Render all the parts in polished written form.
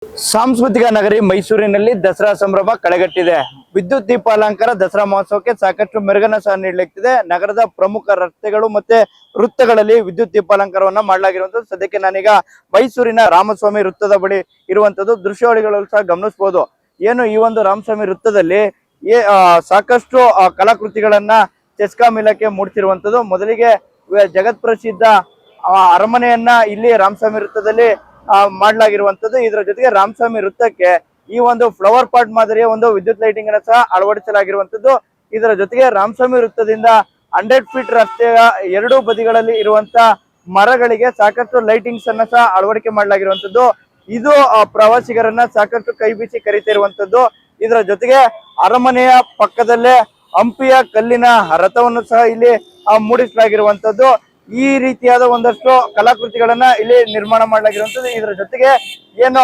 ಸಾಂಸ್ಕೃತಿಕ ನಗರಿ ಮೈಸೂರಿನಲ್ಲಿ ದಸರಾ ಸಂಭ್ರಮ ಕಳೆಗಟ್ಟಿದೆ. ವಿದ್ಯುತ್ ದೀಪಾಲಂಕಾರ ದಸರಾ ಮಹೋತ್ಸವಕ್ಕೆ ಸಾಕಷ್ಟು ಮೆರುಗನ್ನ ಸಹ ನೀಡಲಾಗ್ತಿದೆ. ನಗರದ ಪ್ರಮುಖ ರಸ್ತೆಗಳು ಮತ್ತೆ ವೃತ್ತಗಳಲ್ಲಿ ವಿದ್ಯುತ್ ದೀಪಾಲಂಕಾರವನ್ನ ಮಾಡಲಾಗಿರುವಂತದ್ದು. ಸದ್ಯಕ್ಕೆ ನಾನೀಗ ಮೈಸೂರಿನ ರಾಮಸ್ವಾಮಿ ವೃತ್ತದ ಬಳಿ ಇರುವಂತದ್ದು ದೃಶ್ಯಾವಳಿಗಳು ಸಹ ಗಮನಿಸಬಹುದು. ಏನು ಈ ಒಂದು ರಾಮಸ್ವಾಮಿ ವೃತ್ತದಲ್ಲಿ ಸಾಕಷ್ಟು ಕಲಾಕೃತಿಗಳನ್ನ ಚೆಸ್ಕಾಂ ಇಲಾಖೆ ಮೂಡಿಸಿರುವಂತದ್ದು. ಮೊದಲಿಗೆ ಜಗತ್ ಪ್ರಸಿದ್ಧ ಅರಮನೆಯನ್ನ ಇಲ್ಲಿ ರಾಮಸ್ವಾಮಿ ವೃತ್ತದಲ್ಲಿ ಮಾಡಲಾಗಿರುವಂತದ್ದು. ಇದರ ಜೊತೆಗೆ ರಾಮಸ್ವಾಮಿ ವೃತ್ತಕ್ಕೆ ಈ ಒಂದು ಫ್ಲವರ್ ಪಾಟ್ ಮಾದರಿಯ ಒಂದು ವಿದ್ಯುತ್ ಲೈಟಿಂಗ್ ಅನ್ನು ಸಹ ಅಳವಡಿಸಲಾಗಿರುವಂತದ್ದು. ಇದರ ಜೊತೆಗೆ ರಾಮಸ್ವಾಮಿ ವೃತ್ತದಿಂದ 100 ಫೀಟ್ ರಸ್ತೆಯ ಎರಡೂ ಬದಿಗಳಲ್ಲಿ ಇರುವಂತ ಮರಗಳಿಗೆ ಸಾಕಷ್ಟು ಲೈಟಿಂಗ್ಸ್ ಅನ್ನ ಸಹ ಅಳವಡಿಕೆ ಮಾಡಲಾಗಿರುವಂತದ್ದು. ಇದು ಪ್ರವಾಸಿಗರನ್ನ ಸಾಕಷ್ಟು ಕೈ ಬೀಸಿ ಕರೀತಿರುವಂತದ್ದು. ಇದರ ಜೊತೆಗೆ ಅರಮನೆಯ ಪಕ್ಕದಲ್ಲೇ ಹಂಪಿಯ ಕಲ್ಲಿನ ರಥವನ್ನು ಸಹ ಇಲ್ಲಿ ಮೂಡಿಸಲಾಗಿರುವಂತದ್ದು. ಈ ರೀತಿಯಾದ ಒಂದಷ್ಟು ಕಲಾಕೃತಿಗಳನ್ನ ಇಲ್ಲಿ ನಿರ್ಮಾಣ ಮಾಡಲಾಗಿರುವಂತದ್ದು. ಇದರ ಜೊತೆಗೆ ಏನು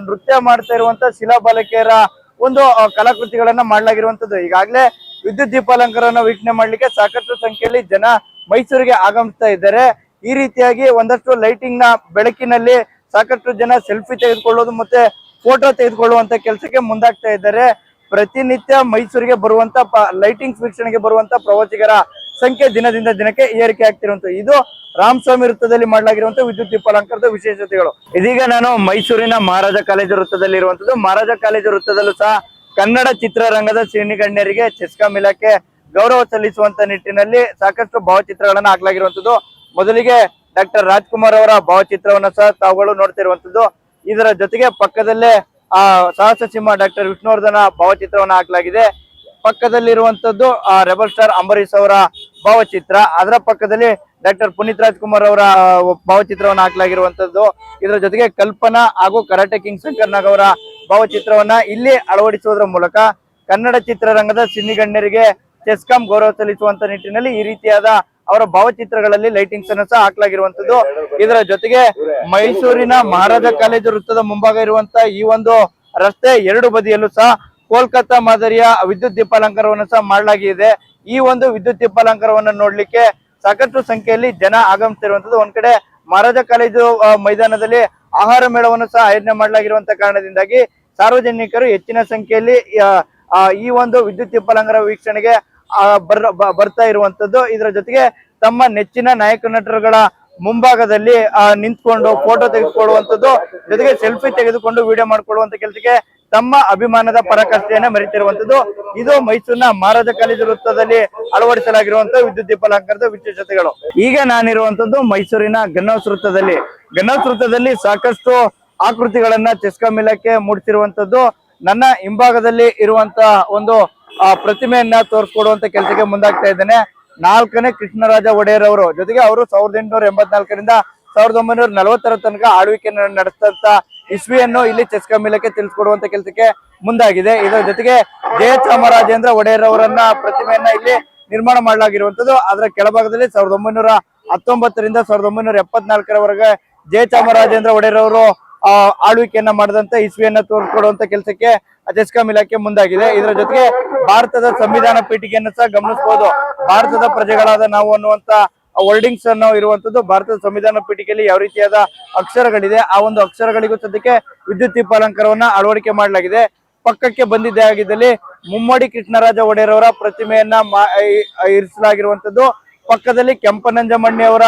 ನೃತ್ಯ ಮಾಡ್ತಾ ಇರುವಂತ ಶಿಲಾಬಾಲಕಿಯರ ಒಂದು ಕಲಾಕೃತಿಗಳನ್ನ ಮಾಡಲಾಗಿರುವಂತದ್ದು. ಈಗಾಗಲೇ ವಿದ್ಯುತ್ ದೀಪಾಲಂಕಾರವನ್ನು ವೀಕ್ಷಣೆ ಮಾಡ್ಲಿಕ್ಕೆ ಸಾಕಷ್ಟು ಸಂಖ್ಯೆಯಲ್ಲಿ ಜನ ಮೈಸೂರಿಗೆ ಆಗಮಿಸ್ತಾ ಇದ್ದಾರೆ. ಈ ರೀತಿಯಾಗಿ ಒಂದಷ್ಟು ಲೈಟಿಂಗ್ ನ ಬೆಳಕಿನಲ್ಲಿ ಸಾಕಷ್ಟು ಜನ ಸೆಲ್ಫಿ ತೆಗೆದುಕೊಳ್ಳೋದು ಮತ್ತೆ ಫೋಟೋ ತೆಗೆದುಕೊಳ್ಳುವಂತ ಕೆಲಸಕ್ಕೆ ಮುಂದಾಗ್ತಾ ಇದ್ದಾರೆ. ಪ್ರತಿನಿತ್ಯ ಮೈಸೂರಿಗೆ ಬರುವಂತ ಲೈಟಿಂಗ್ಸ್ ವೀಕ್ಷಣೆಗೆ ಬರುವಂತ ಪ್ರವಾಸಿಗರ ಸಂಖ್ಯೆ ದಿನದಿಂದ ದಿನಕ್ಕೆ ಏರಿಕೆ ಆಗ್ತಿರುವಂತ ಇದು ರಾಮಸ್ವಾಮಿ ವೃತ್ತದಲ್ಲಿ ಮಾಡಲಾಗಿರುವಂತಹ ವಿದ್ಯುತ್ ದೀಪಾಲಂಕಾರದ ವಿಶೇಷತೆಗಳು. ಇದೀಗ ನಾನು ಮೈಸೂರಿನ ಮಹಾರಾಜ ಕಾಲೇಜು ವೃತ್ತದಲ್ಲಿ ಇರುವಂತದ್ದು. ಮಹಾರಾಜ ಕಾಲೇಜು ವೃತ್ತದಲ್ಲೂ ಸಹ ಕನ್ನಡ ಚಿತ್ರರಂಗದ ಸಿನಿಗಣ್ಯರಿಗೆ ಚೆಸ್ಕಾಂ ಇಲಾಖೆ ಗೌರವ ಸಲ್ಲಿಸುವಂತ ನಿಟ್ಟಿನಲ್ಲಿ ಸಾಕಷ್ಟು ಭಾವಚಿತ್ರಗಳನ್ನ ಹಾಕಲಾಗಿರುವಂತದ್ದು. ಮೊದಲಿಗೆ ಡಾಕ್ಟರ್ ರಾಜ್ಕುಮಾರ್ ಅವರ ಭಾವಚಿತ್ರವನ್ನ ಸಹ ತಾವುಗಳು ನೋಡ್ತಿರುವಂತದ್ದು. ಇದರ ಜೊತೆಗೆ ಪಕ್ಕದಲ್ಲೇ ಸಾಹಸ ಸಿಂಹ ಡಾಕ್ಟರ್ ವಿಷ್ಣುವರ್ಧನ ಭಾವಚಿತ್ರವನ್ನ ಹಾಕಲಾಗಿದೆ. ಪಕ್ಕದಲ್ಲಿರುವಂತದ್ದು ರೆಬಲ್ ಸ್ಟಾರ್ ಅಂಬರೀಶ್ ಅವರ ಭಾವಚಿತ್ರ. ಅದರ ಪಕ್ಕದಲ್ಲಿ ಡಾಕ್ಟರ್ ಪುನೀತ್ ರಾಜ್ಕುಮಾರ್ ಅವರ ಭಾವಚಿತ್ರವನ್ನು ಹಾಕಲಾಗಿರುವಂತದ್ದು. ಇದರ ಜೊತೆಗೆ ಕಲ್ಪನಾ ಹಾಗೂ ಕರಾಟೆ ಕಿಂಗ್ ಶಂಕರ್ ನಾಗ್ ಅವರ ಭಾವಚಿತ್ರವನ್ನ ಇಲ್ಲಿ ಅಳವಡಿಸುವುದರ ಮೂಲಕ ಕನ್ನಡ ಚಿತ್ರರಂಗದ ಸಿನಿಗಣ್ಯರಿಗೆ ಚೆಸ್ಕಾಂ ಗೌರವ ಸಲ್ಲಿಸುವಂತ ನಿಟ್ಟಿನಲ್ಲಿ ಈ ರೀತಿಯಾದ ಅವರ ಭಾವಚಿತ್ರಗಳಲ್ಲಿ ಲೈಟಿಂಗ್ಸ್ ಅನ್ನು ಸಹ ಹಾಕಲಾಗಿರುವಂತದ್ದು. ಇದರ ಜೊತೆಗೆ ಮೈಸೂರಿನ ಮಹಾರಾಜ ಕಾಲೇಜು ವೃತ್ತದ ಮುಂಭಾಗ ಇರುವಂತ ಈ ಒಂದು ರಸ್ತೆ ಎರಡು ಬದಿಯಲ್ಲೂ ಸಹ ಕೋಲ್ಕತ್ತಾ ಮಾದರಿಯ ವಿದ್ಯುತ್ ದೀಪಾಲಂಕಾರವನ್ನು ಸಹ ಮಾಡಲಾಗಿದೆ. ಈ ಒಂದು ವಿದ್ಯುತ್ ದೀಪಾಲಂಕಾರವನ್ನು ನೋಡ್ಲಿಕ್ಕೆ ಸಾಕಷ್ಟು ಸಂಖ್ಯೆಯಲ್ಲಿ ಜನ ಆಗಮಿಸುತ್ತಿರುವಂತದ್ದು. ಒಂದ್ ಕಡೆ ಮಹಾರಾಜ ಕಾಲೇಜು ಮೈದಾನದಲ್ಲಿ ಆಹಾರ ಮೇಳವನ್ನು ಸಹ ಆಯೋಜನೆ ಮಾಡಲಾಗಿರುವಂತ ಕಾರಣದಿಂದಾಗಿ ಸಾರ್ವಜನಿಕರು ಹೆಚ್ಚಿನ ಸಂಖ್ಯೆಯಲ್ಲಿ ಈ ಒಂದು ವಿದ್ಯುತ್ ದೀಪಾಲಂಕಾರ ವೀಕ್ಷಣೆಗೆ ಬರ್ತಾ ಇರುವಂತದ್ದು. ಇದರ ಜೊತೆಗೆ ತಮ್ಮ ನೆಚ್ಚಿನ ನಾಯಕ ನಟರುಗಳ ಮುಂಭಾಗದಲ್ಲಿ ನಿಂತ್ಕೊಂಡು ಫೋಟೋ ತೆಗೆದುಕೊಳ್ಳುವಂತದ್ದು, ಜೊತೆಗೆ ಸೆಲ್ಫಿ ತೆಗೆದುಕೊಂಡು ವಿಡಿಯೋ ಮಾಡ್ಕೊಳ್ಳುವಂತ ಕೆಲಸಕ್ಕೆ ತಮ್ಮ ಅಭಿಮಾನದ ಪರಾಕಾಷ್ಠೆಯನ್ನ ಮೆರೆತಿರುವಂತದ್ದು. ಇದು ಮೈಸೂರಿನ ಮಹಾರಾಜ ಕಾಲೇಜು ವೃತ್ತದಲ್ಲಿ ಅಳವಡಿಸಲಾಗಿರುವಂತಹ ವಿದ್ಯುತ್ ದೀಪಾಲಂಕಾರದ ವಿಶೇಷತೆಗಳು. ಈಗ ನಾನಿರುವಂತದ್ದು ಮೈಸೂರಿನ ಗನ್ ಹೌಸ್ ವೃತ್ತದಲ್ಲಿ. ಗನ್ ಹೌಸ್ ವೃತ್ತದಲ್ಲಿ ಸಾಕಷ್ಟು ಆಕೃತಿಗಳನ್ನ ಚೆಸ್ಕಾಂ ಇಲಾಖೆ ಮೂಡಿಸಿರುವಂತದ್ದು. ನನ್ನ ಹಿಂಭಾಗದಲ್ಲಿ ಇರುವಂತ ಒಂದು ಪ್ರತಿಮೆಯನ್ನ ತೋರಿಸ್ಕೊಡುವಂತ ಕೆಲಸಕ್ಕೆ ಮುಂದಾಗ್ತಾ ಇದ್ದೇನೆ. 4ನೇ ಕೃಷ್ಣರಾಜ ಒಡೆಯರ್ ಅವರು, ಜೊತೆಗೆ ಅವರು 1884ರಿಂದ 1940 ತನಕ ಆಳ್ವಿಕೆ ನಡೆಸಿದಂತ ಇಸ್ವಿಯನ್ನು ಇಲ್ಲಿ ಚೆಸ್ಕಾಂ ಇಲಾಖೆ ತಿಳಿಸ್ಕೊಡುವಂತ ಕೆಲಸಕ್ಕೆ ಮುಂದಾಗಿದೆ. ಇದರ ಜೊತೆಗೆ ಜಯಚಾಮರಾಜೇಂದ್ರ ಒಡೆಯರ್ ಅವರನ್ನ ಪ್ರತಿಮೆಯನ್ನ ಇಲ್ಲಿ ನಿರ್ಮಾಣ ಮಾಡಲಾಗಿರುವಂತದ್ದು. ಅದರ ಕೆಳಭಾಗದಲ್ಲಿ 1919ರಿಂದ 1974ರವರೆಗೆ ಜಯಚಾಮರಾಜೇಂದ್ರ ಒಡೆಯರ್ ಅವರು ಆಳ್ವಿಕೆಯನ್ನ ಮಾಡಿದಂತ ಇಸ್ವಿಯನ್ನ ತೋರಿಸ್ಕೊಡುವಂತ ಕೆಲಸಕ್ಕೆ ಚೆಸ್ಕಾಂ ಇಲಾಖೆ ಮುಂದಾಗಿದೆ. ಇದರ ಜೊತೆಗೆ ಭಾರತದ ಸಂವಿಧಾನ ಪೀಠಿಕೆಯನ್ನು ಸಹ ಗಮನಿಸಬಹುದು. ಭಾರತದ ಪ್ರಜೆಗಳಾದ ನಾವು ಅನ್ನುವಂತ ವರ್ಡಿಂಗ್ಸ್ ಅನ್ನು ಇರುವಂತದ್ದು. ಭಾರತದ ಸಂವಿಧಾನ ಪೀಠಿಕೆಯಲ್ಲಿ ಯಾವ ರೀತಿಯಾದ ಅಕ್ಷರಗಳಿದೆ ಆ ಒಂದು ಅಕ್ಷರಗಳಿಗೂ ಸದ್ಯಕ್ಕೆ ವಿದ್ಯುತ್ ದೀಪಾಲಂಕಾರವನ್ನ ಅಳವಡಿಕೆ ಮಾಡಲಾಗಿದೆ. ಪಕ್ಕಕ್ಕೆ ಬಂದಿದ್ದೇ ಆಗಿದ್ದಲ್ಲಿ ಮುಮ್ಮಡಿ ಕೃಷ್ಣರಾಜ ಒಡೆಯರ್ ಅವರ ಪ್ರತಿಮೆಯನ್ನ ಇರಿಸಲಾಗಿರುವಂತದ್ದು. ಪಕ್ಕದಲ್ಲಿ ಕೆಂಪನಂಜಮಣ್ಣಿ ಅವರ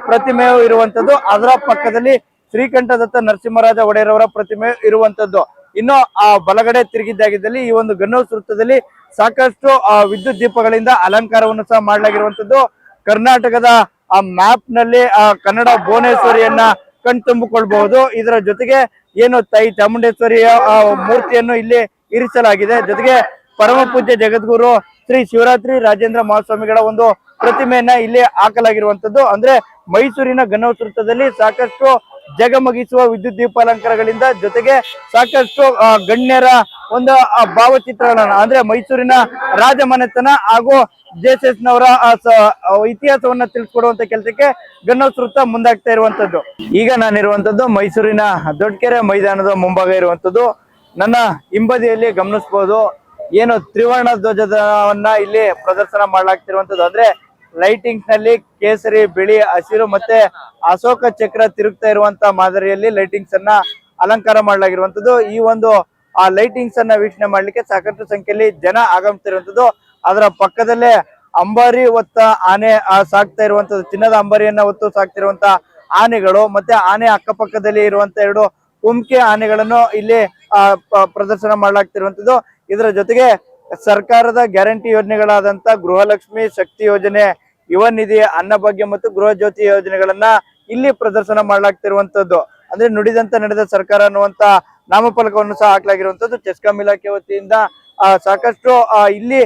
ಪ್ರತಿಮೆಯು ಇರುವಂತದ್ದು. ಅದರ ಪಕ್ಕದಲ್ಲಿ ಶ್ರೀಕಂಠದತ್ತ ನರಸಿಂಹರಾಜ ಒಡೆಯರ್ ಅವರ ಪ್ರತಿಮೆ ಇರುವಂತದ್ದು. ಇನ್ನು ಬಲಗಡೆ ತಿರುಗಿದ್ದಾಗಿದ್ದಲ್ಲಿ ಈ ಒಂದು ಗನ್ ಹೌಸ್ ವೃತ್ತದಲ್ಲಿ ಸಾಕಷ್ಟು ವಿದ್ಯುತ್ ದೀಪಗಳಿಂದ ಅಲಂಕಾರವನ್ನು ಸಹ ಮಾಡಲಾಗಿರುವಂತದ್ದು. ಕರ್ನಾಟಕದ ಮ್ಯಾಪ್ ನಲ್ಲಿ ಕನ್ನಡ ಭುವನೇಶ್ವರಿಯನ್ನ ಕಣ್ತುಂಬಿಕೊಳ್ಬಹುದು. ಇದರ ಜೊತೆಗೆ ಏನು ತಾಯಿ ಚಾಮುಂಡೇಶ್ವರಿಯ ಮೂರ್ತಿಯನ್ನು ಇಲ್ಲಿ ಇರಿಸಲಾಗಿದೆ. ಜೊತೆಗೆ ಪರಮ ಪೂಜ್ಯ ಜಗದ್ಗುರು ಶ್ರೀ ಶಿವರಾತ್ರಿ ರಾಜೇಂದ್ರ ಮಹಾಸ್ವಾಮಿಗಳ ಒಂದು ಪ್ರತಿಮೆಯನ್ನ ಇಲ್ಲಿ ಹಾಕಲಾಗಿರುವಂತದ್ದು. ಅಂದ್ರೆ ಮೈಸೂರಿನ ಗನ್ ಹೌಸ್ ವೃತ್ತದಲ್ಲಿ ಸಾಕಷ್ಟು ಜಗಮಗಿಸುವ ವಿದ್ಯುತ್ ದೀಪಾಲಂಕಾರಗಳಿಂದ ಜೊತೆಗೆ ಸಾಕಷ್ಟು ಗಣ್ಯರ ಒಂದು ಭಾವಚಿತ್ರಗಳನ್ನ, ಅಂದ್ರೆ ಮೈಸೂರಿನ ರಾಜಮನೆತನ ಹಾಗೂ ಜೆಎಸ್ಎಸ್ ನವರ ಇತಿಹಾಸವನ್ನ ತಿಳಿಸ್ಕೊಡುವಂತ ಕೆಲಸಕ್ಕೆ ಗನ್ ಹೌಸ್ ವೃತ್ತ ಮುಂದಾಗ್ತಾ ಇರುವಂತದ್ದು. ಈಗ ನಾನಿರುವಂತದ್ದು ಮೈಸೂರಿನ ದೊಡ್ಡಕೆರೆ ಮೈದಾನದ ಮುಂಭಾಗ ಇರುವಂತದ್ದು. ನನ್ನ ಹಿಂಬದಿಯಲ್ಲಿ ಗಮನಿಸಬಹುದು ಏನು ತ್ರಿವರ್ಣ ಧ್ವಜವನ್ನ ಇಲ್ಲಿ ಪ್ರದರ್ಶನ ಮಾಡಲಾಗ್ತಿರುವಂತದ್ದು. ಅಂದ್ರೆ ಲೈಟಿಂಗ್ಸ್ ನಲ್ಲಿ ಕೇಸರಿ, ಬಿಳಿ, ಹಸಿರು ಮತ್ತೆ ಅಶೋಕ ಚಕ್ರ ತಿರುಗ್ತಾ ಇರುವಂತ ಮಾದರಿಯಲ್ಲಿ ಲೈಟಿಂಗ್ಸ್ ಅನ್ನ ಅಲಂಕಾರ ಮಾಡಲಾಗಿರುವಂತದ್ದು. ಈ ಒಂದು ಆ ಲೈಟಿಂಗ್ಸ್ ಅನ್ನ ವೀಕ್ಷಣೆ ಮಾಡ್ಲಿಕ್ಕೆ ಸಾಕಷ್ಟು ಸಂಖ್ಯೆಯಲ್ಲಿ ಜನ ಆಗಮಿಸ್ತಿರುವಂತದ್ದು. ಅದರ ಪಕ್ಕದಲ್ಲೇ ಅಂಬಾರಿ ಹೊತ್ತ ಆನೆ ಸಾಕ್ತಾ ಇರುವಂತದ್ದು, ಚಿನ್ನದ ಅಂಬಾರಿಯನ್ನ ಹೊತ್ತು ಸಾಕ್ತಿರುವಂತ ಆನೆಗಳು, ಮತ್ತೆ ಆನೆ ಅಕ್ಕಪಕ್ಕದಲ್ಲಿ ಇರುವಂತ 2 ಕುಮ್ಕೆ ಆನೆಗಳನ್ನು ಇಲ್ಲಿ ಪ್ರದರ್ಶನ ಮಾಡಲಾಗ್ತಿರುವಂತದ್ದು. ಇದರ ಜೊತೆಗೆ ಸರ್ಕಾರದ ಗ್ಯಾರಂಟಿ ಯೋಜನೆಗಳಾದಂತ ಗೃಹಲಕ್ಷ್ಮಿ, ಶಕ್ತಿ ಯೋಜನೆ, ಯುವ ನಿಧಿ, ಅನ್ನಭಾಗ್ಯ ಮತ್ತು ಗೃಹ ಜ್ಯೋತಿ ಯೋಜನೆಗಳನ್ನ ಇಲ್ಲಿ ಪ್ರದರ್ಶನ ಮಾಡಲಾಗ್ತಿರುವಂತದ್ದು. ಅಂದ್ರೆ ನುಡಿದಂತ ನಡೆದ ಸರ್ಕಾರ ಅನ್ನುವಂತ ನಾಮಫಲಕವನ್ನು ಸಹ ಹಾಕಲಾಗಿರುವಂತದ್ದು. ಚೆಸ್ಕಾಂ ಇಲಾಖೆ ವತಿಯಿಂದ ಸಾಕಷ್ಟು ಇಲ್ಲಿ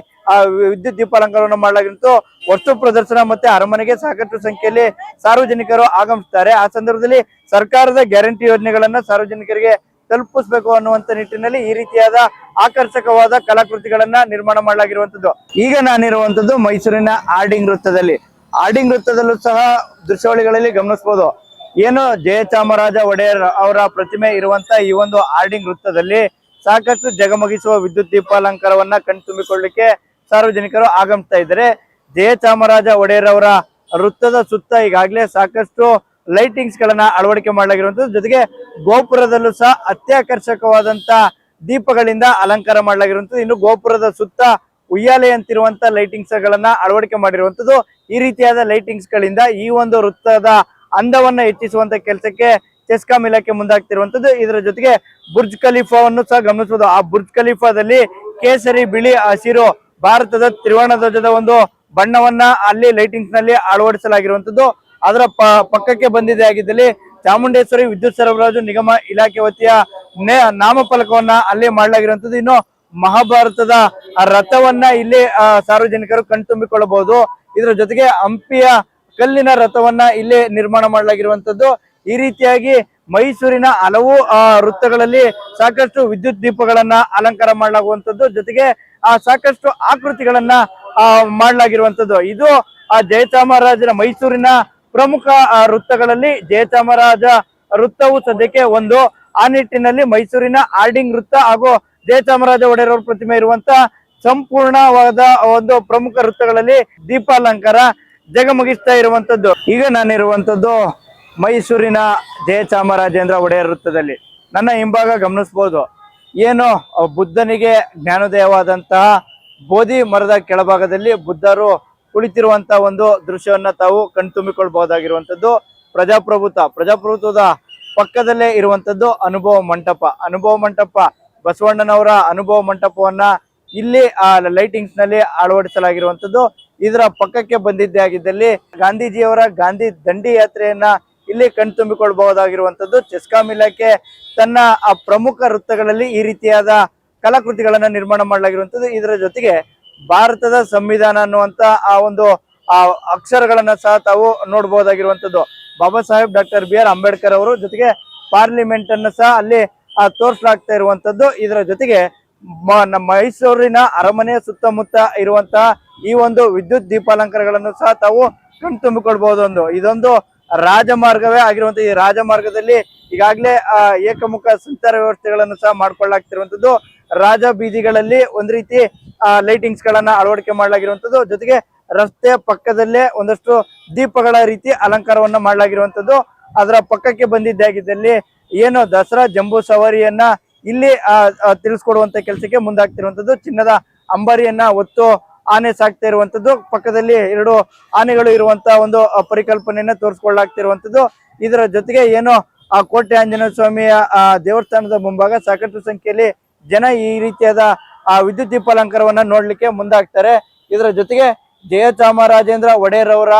ವಿದ್ಯುತ್ ದೀಪಾಲಂಕಾರವನ್ನು ಮಾಡಲಾಗಿರುವಂತ ವಸ್ತು ಪ್ರದರ್ಶನ ಮತ್ತೆ ಅರಮನೆಗೆ ಸಾಕಷ್ಟು ಸಂಖ್ಯೆಯಲ್ಲಿ ಸಾರ್ವಜನಿಕರು ಆಗಮಿಸ್ತಾರೆ. ಆ ಸಂದರ್ಭದಲ್ಲಿ ಸರ್ಕಾರದ ಗ್ಯಾರಂಟಿ ಯೋಜನೆಗಳನ್ನ ಸಾರ್ವಜನಿಕರಿಗೆ ತಲುಪಿಸಬೇಕು ಅನ್ನುವಂತ ನಿಟ್ಟಿನಲ್ಲಿ ಈ ರೀತಿಯಾದ ಆಕರ್ಷಕವಾದ ಕಲಾಕೃತಿಗಳನ್ನ ನಿರ್ಮಾಣ ಮಾಡಲಾಗಿರುವಂತದ್ದು. ಈಗ ನಾನಿರುವಂತದ್ದು ಮೈಸೂರಿನ ಆರ್ಡಿಂಗ್ ವೃತ್ತದಲ್ಲಿ. ಆರ್ಡಿಂಗ್ ವೃತ್ತದಲ್ಲೂ ಸಹ ದೃಶ್ಯಾವಳಿಗಳಲ್ಲಿ ಗಮನಿಸಬಹುದು. ಏನು ಜಯಚಾಮರಾಜ ಒಡೆಯರ್ ಅವರ ಪ್ರತಿಮೆ ಇರುವಂತ ಈ ಒಂದು ಆರ್ಡಿಂಗ್ ವೃತ್ತದಲ್ಲಿ ಸಾಕಷ್ಟು ಜಗಮಗಿಸುವ ವಿದ್ಯುತ್ ದೀಪಾಲಂಕಾರವನ್ನ ಕಣ್ತುಂಬಿಕೊಳ್ಳಿಕ್ಕೆ ಸಾರ್ವಜನಿಕರು ಆಗಮಿಸ್ತಾ ಇದ್ದಾರೆ. ಜಯಚಾಮರಾಜ ಒಡೆಯರ್ ಅವರ ವೃತ್ತದ ಸುತ್ತ ಈಗಾಗಲೇ ಸಾಕಷ್ಟು ಲೈಟಿಂಗ್ಸ್ ಗಳನ್ನ ಅಳವಡಿಕೆ ಮಾಡಲಾಗಿರುವಂತದ್ದು. ಜೊತೆಗೆ ಗೋಪುರದಲ್ಲೂ ಸಹ ಅತ್ಯಾಕರ್ಷಕವಾದಂತ ದೀಪಗಳಿಂದ ಅಲಂಕಾರ ಮಾಡಲಾಗಿರುವಂತದ್ದು. ಇನ್ನು ಗೋಪುರದ ಸುತ್ತ ಉಯ್ಯಾಲೆಯಂತಿರುವಂತ ಲೈಟಿಂಗ್ಸ್ ಗಳನ್ನ ಅಳವಡಿಕೆ ಮಾಡಿರುವಂತದ್ದು. ಈ ರೀತಿಯಾದ ಲೈಟಿಂಗ್ಸ್ ಗಳಿಂದ ಈ ಒಂದು ವೃತ್ತದ ಅಂದವನ್ನ ಹೆಚ್ಚಿಸುವಂತ ಕೆಲಸಕ್ಕೆ ಚೆಸ್ಕಾಂ ಇಲಾಖೆ ಮುಂದಾಗ್ತಿರುವಂತದ್ದು. ಇದರ ಜೊತೆಗೆ ಬುರ್ಜ್ ಖಲೀಫಾವನ್ನು ಸಹ ಗಮನಿಸಬಹುದು. ಆ ಬುರ್ಜ್ ಖಲೀಫಾದಲ್ಲಿ ಕೇಸರಿ, ಬಿಳಿ, ಹಸಿರು ಭಾರತದ ತ್ರಿವರ್ಣ ಧ್ವಜದ ಒಂದು ಬಣ್ಣವನ್ನ ಅಲ್ಲಿ ಲೈಟಿಂಗ್ಸ್ ನಲ್ಲಿ ಅಳವಡಿಸಲಾಗಿರುವಂತದ್ದು. ಅದರ ಪಕ್ಕಕ್ಕೆ ಬಂದಿದೆ ಆಗಿದ್ದಲ್ಲಿ ಚಾಮುಂಡೇಶ್ವರಿ ವಿದ್ಯುತ್ ಸರಬರಾಜು ನಿಗಮ ಇಲಾಖೆ ವತಿಯ ನಾಮಫಲಕವನ್ನ ಅಲ್ಲಿ ಮಾಡಲಾಗಿರುವಂತದ್ದು. ಇನ್ನು ಮಹಾಭಾರತದ ರಥವನ್ನ ಇಲ್ಲಿ ಸಾರ್ವಜನಿಕರು ಕಣ್ತುಂಬಿಕೊಳ್ಳಬಹುದು. ಇದರ ಜೊತೆಗೆ ಹಂಪಿಯ ಕಲ್ಲಿನ ರಥವನ್ನ ಇಲ್ಲಿ ನಿರ್ಮಾಣ ಮಾಡಲಾಗಿರುವಂತದ್ದು. ಈ ರೀತಿಯಾಗಿ ಮೈಸೂರಿನ ಹಲವು ವೃತ್ತಗಳಲ್ಲಿ ಸಾಕಷ್ಟು ವಿದ್ಯುತ್ ದೀಪಗಳನ್ನ ಅಲಂಕಾರ ಮಾಡಲಾಗುವಂತದ್ದು. ಜೊತೆಗೆ ಸಾಕಷ್ಟು ಆಕೃತಿಗಳನ್ನ ಮಾಡಲಾಗಿರುವಂತದ್ದು. ಇದು ಜಯಚಾಮರಾಜರ ಮೈಸೂರಿನ ಪ್ರಮುಖ ವೃತ್ತಗಳಲ್ಲಿ ಜಯಚಾಮರಾಜ ವೃತ್ತವು ಸದ್ಯಕ್ಕೆ ಒಂದು. ಆ ನಿಟ್ಟಿನಲ್ಲಿ ಮೈಸೂರಿನ ಆರ್ಡಿಂಗ್ ವೃತ್ತ ಹಾಗೂ ಜಯಚಾಮರಾಜ ಒಡೆಯರ್ ಅವರ ಪ್ರತಿಮೆ ಇರುವಂತ ಸಂಪೂರ್ಣವಾದ ಒಂದು ಪ್ರಮುಖ ವೃತ್ತಗಳಲ್ಲಿ ದೀಪಾಲಂಕಾರ ಜಗಮಗಿಸ್ತಾ ಇರುವಂತದ್ದು. ಈಗ ನಾನಿರುವಂತದ್ದು ಮೈಸೂರಿನ ಜಯಚಾಮರಾಜೇಂದ್ರ ಒಡೆಯರ್ ವೃತ್ತದಲ್ಲಿ. ನನ್ನ ಹಿಂಭಾಗ ಗಮನಿಸಬಹುದು. ಏನು ಬುದ್ಧನಿಗೆ ಜ್ಞಾನೋದಯವಾದಂತಹ ಬೋಧಿ ಮರದ ಕೆಳಭಾಗದಲ್ಲಿ ಬುದ್ಧರು ಕುಳಿತಿರುವಂತಹ ಒಂದು ದೃಶ್ಯವನ್ನ ತಾವು ಕಣ್ತುಂಬಿಕೊಳ್ಬಹುದಾಗಿರುವಂತದ್ದು. ಪ್ರಜಾಪ್ರಭುತ್ವದ ಪಕ್ಕದಲ್ಲೇ ಇರುವಂತದ್ದು ಅನುಭವ ಮಂಟಪ. ಬಸವಣ್ಣನವರ ಅನುಭವ ಮಂಟಪವನ್ನ ಇಲ್ಲಿ ಲೈಟಿಂಗ್ಸ್ ನಲ್ಲಿ ಅಳವಡಿಸಲಾಗಿರುವಂತದ್ದು. ಇದರ ಪಕ್ಕಕ್ಕೆ ಬಂದಿದ್ದೇ ಆಗಿದ್ದಲ್ಲಿ ಗಾಂಧೀಜಿಯವರ ಗಾಂಧಿ ದಂಡಿ ಯಾತ್ರೆಯನ್ನ ಇಲ್ಲಿ ಕಣ್ತುಂಬಿಕೊಳ್ಬಹುದಾಗಿರುವಂತದ್ದು. ಚೆಸ್ಕಾಂ ಇಲಾಖೆ ತನ್ನ ಪ್ರಮುಖ ವೃತ್ತಗಳಲ್ಲಿ ಈ ರೀತಿಯಾದ ಕಲಾಕೃತಿಗಳನ್ನ ನಿರ್ಮಾಣ ಮಾಡಲಾಗಿರುವಂತದ್ದು. ಇದರ ಜೊತೆಗೆ ಭಾರತದ ಸಂವಿಧಾನ ಅನ್ನುವಂತ ಒಂದು ಅಕ್ಷರಗಳನ್ನ ಸಹ ತಾವು ನೋಡಬಹುದಾಗಿರುವಂತದ್ದು. ಬಾಬಾ ಸಾಹೇಬ್ ಡಾಕ್ಟರ್ BR ಅಂಬೇಡ್ಕರ್ ಅವರು, ಜೊತೆಗೆ ಪಾರ್ಲಿಮೆಂಟ್ ಅನ್ನು ಸಹ ಅಲ್ಲಿ ತೋರಿಸಲಾಗ್ತಾ ಇರುವಂತದ್ದು. ಇದರ ಜೊತೆಗೆ ನಮ್ಮ ಮೈಸೂರಿನ ಅರಮನೆಯ ಸುತ್ತಮುತ್ತ ಇರುವಂತಹ ಈ ಒಂದು ವಿದ್ಯುತ್ ದೀಪಾಲಂಕಾರಗಳನ್ನು ಸಹ ತಾವು ಕಣ್ತುಂಬಿಕೊಳ್ಬಹುದು. ಇದೊಂದು ರಾಜಮಾರ್ಗವೇ ಆಗಿರುವಂತ ಈ ರಾಜಮಾರ್ಗದಲ್ಲಿ ಈಗಾಗಲೇ ಏಕಮುಖ ಸಂಚಾರ ವ್ಯವಸ್ಥೆಗಳನ್ನು ಸಹ ಮಾಡ್ಕೊಳ್ಳಾಗ್ತಿರುವಂತದ್ದು. ರಾಜ ಬೀದಿಗಳಲ್ಲಿ ಒಂದ್ ರೀತಿ ಲೈಟಿಂಗ್ಸ್ ಗಳನ್ನ ಅಳವಡಿಕೆ ಮಾಡಲಾಗಿರುವಂತದ್ದು. ಜೊತೆಗೆ ರಸ್ತೆಯ ಪಕ್ಕದಲ್ಲೇ ಒಂದಷ್ಟು ದೀಪಗಳ ರೀತಿ ಅಲಂಕಾರವನ್ನ ಮಾಡಲಾಗಿರುವಂತದ್ದು. ಅದರ ಪಕ್ಕಕ್ಕೆ ಬಂದಿದ್ದೇ ಆಗಿದ್ದಲ್ಲಿ ಏನು ದಸರಾ ಜಂಬೂ ಸವಾರಿಯನ್ನ ಇಲ್ಲಿ ತಿಳಿಸ್ಕೊಡುವಂತ ಕೆಲಸಕ್ಕೆ ಮುಂದಾಗ್ತಿರುವಂತದ್ದು. ಚಿನ್ನದ ಅಂಬಾರಿಯನ್ನ ಹೊತ್ತು ಆನೆ ಸಾಕ್ತಾ ಇರುವಂತದ್ದು. ಪಕ್ಕದಲ್ಲಿ 2 ಆನೆಗಳು ಇರುವಂತ ಒಂದು ಪರಿಕಲ್ಪನೆಯನ್ನ ತೋರಿಸ್ಕೊಳ್ಳಾಗ್ತಿರುವಂತದ್ದು. ಇದರ ಜೊತೆಗೆ ಏನು ಕೋಟೆ ಆಂಜನೇಯ ಸ್ವಾಮಿಯ ದೇವಸ್ಥಾನದ ಮುಂಭಾಗ ಸಾಕಷ್ಟು ಸಂಖ್ಯೆಯಲ್ಲಿ ಜನ ಈ ರೀತಿಯಾದ ವಿದ್ಯುತ್ ದೀಪಾಲಂಕಾರವನ್ನ ನೋಡ್ಲಿಕ್ಕೆ ಮುಂದಾಗ್ತಾರೆ. ಇದರ ಜೊತೆಗೆ ಜಯಚಾಮರಾಜೇಂದ್ರ ಒಡೆಯರ್ ಅವರ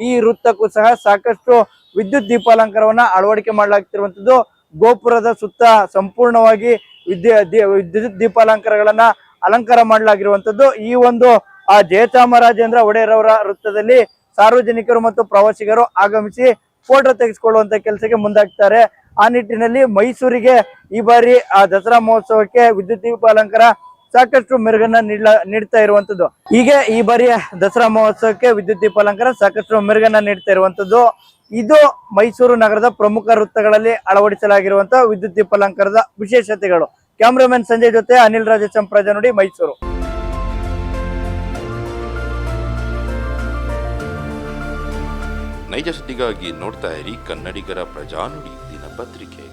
ಈ ವೃತ್ತಕ್ಕೂ ಸಹ ಸಾಕಷ್ಟು ವಿದ್ಯುತ್ ದೀಪಾಲಂಕಾರವನ್ನ ಅಳವಡಿಕೆ ಮಾಡಲಾಗ್ತಿರುವಂತದ್ದು. ಗೋಪುರದ ಸುತ್ತ ಸಂಪೂರ್ಣವಾಗಿ ವಿದ್ಯುತ್ ದೀಪಾಲಂಕಾರಗಳನ್ನ ಅಲಂಕಾರ ಮಾಡಲಾಗಿರುವಂತದ್ದು. ಈ ಒಂದು ಜಯಚಾಮರಾಜೇಂದ್ರ ಒಡೆಯರ್ ಅವರ ವೃತ್ತದಲ್ಲಿ ಸಾರ್ವಜನಿಕರು ಮತ್ತು ಪ್ರವಾಸಿಗರು ಆಗಮಿಸಿ ಫೋಟೋ ತೆಗೆಸಿಕೊಳ್ಳುವಂತ ಕೆಲಸಕ್ಕೆ ಮುಂದಾಗ್ತಾರೆ. ಆ ನಿಟ್ಟಿನಲ್ಲಿ ಮೈಸೂರಿಗೆ ಈ ಬಾರಿ ದಸರಾ ಮಹೋತ್ಸವಕ್ಕೆ ವಿದ್ಯುತ್ ದೀಪಾಲಂಕಾರ ಸಾಕಷ್ಟು ಮೆರುಗನ್ನ ನೀಡ್ತಾ ಇರುವಂತದ್ದು. ಹೀಗೆ ಈ ಬಾರಿಯ ದಸರಾ ಮಹೋತ್ಸವಕ್ಕೆ ವಿದ್ಯುತ್ ದೀಪಾಲಂಕಾರ ಸಾಕಷ್ಟು ಮೆರುಗನ್ನ ನೀಡ್ತಾ ಇರುವಂತದ್ದು. ಇದು ಮೈಸೂರು ನಗರದ ಪ್ರಮುಖ ವೃತ್ತಗಳಲ್ಲಿ ಅಳವಡಿಸಲಾಗಿರುವಂತಹ ವಿದ್ಯುತ್ ದೀಪಾಲಂಕಾರದ ವಿಶೇಷತೆಗಳು. ಕ್ಯಾಮ್ರಾಮನ್ ಸಂಜಯ್ ಜೊತೆ ಅನಿಲ್ ರಾಜೇಶಂ, ಪ್ರಜಾನುಡಿ, ಮೈಸೂರು. ನೈಜ ಸುದ್ದಿಗಾಗಿ ನೋಡ್ತಾ ಇರಿ ಕನ್ನಡಿಗರ ಪ್ರಜಾನುಡಿ ದಿನಪತ್ರಿಕೆ.